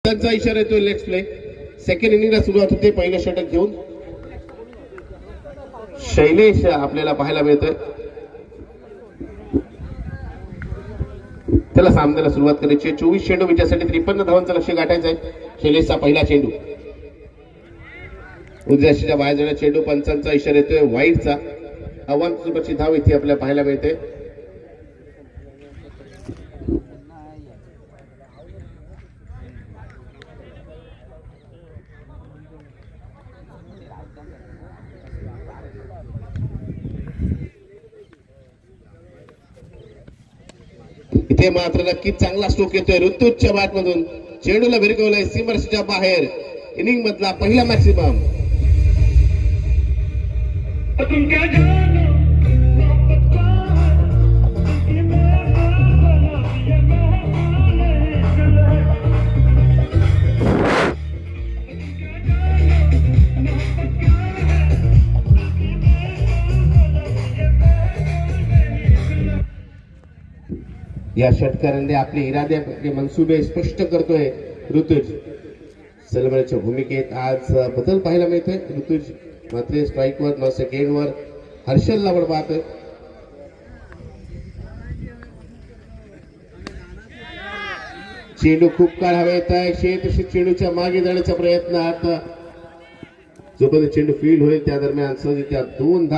त्यांचा इशारा येतोय लेग्स प्ले. सेकंड इनिंगला सुरुवात होते. पहिलं षटक घेऊन शैलेश आपल्याला पाहायला मिळतोय. त्याला सामन्याला सुरुवात करायची. 24 चेंडू विजयासाठी 53 धावांचं लक्ष्य गाठायचं आहे. शैलेशचा पहिला चेंडू उजव्याशीच्या बाहेर जाण्या चेंडू. पंचांचा इशारा येतोय वाईटचा. आव्हान सुरुवातीची धाव इथे आपल्याला पाहायला मिळते. इथे मात्र नक्कीच चांगला स्ट्रोक येतोय ऋतुजच्या बॅट मधून. चेंडूला भिरकवलंय सीमरशीच्या बाहेर. इनिंग मधला पहिला मॅक्सिमम. या षटकाराने आपले इरादे आपले मनसुबे स्पष्ट करतोय ऋतुज. सलमानच्या भूमिकेत आज बदल पाहायला मिळतोय. ऋतुज मात्र स्ट्राईकवर न सेकंडवर हर्षलला पण पाहतोय. चेंडू खूप काळ हवा येत आहे. तशी चेंडूच्या मागे जाण्याचा प्रयत्न. आता जोपर्यंत चेंडू फील्ड होईल त्या दरम्यान सहज त्या 2 धावा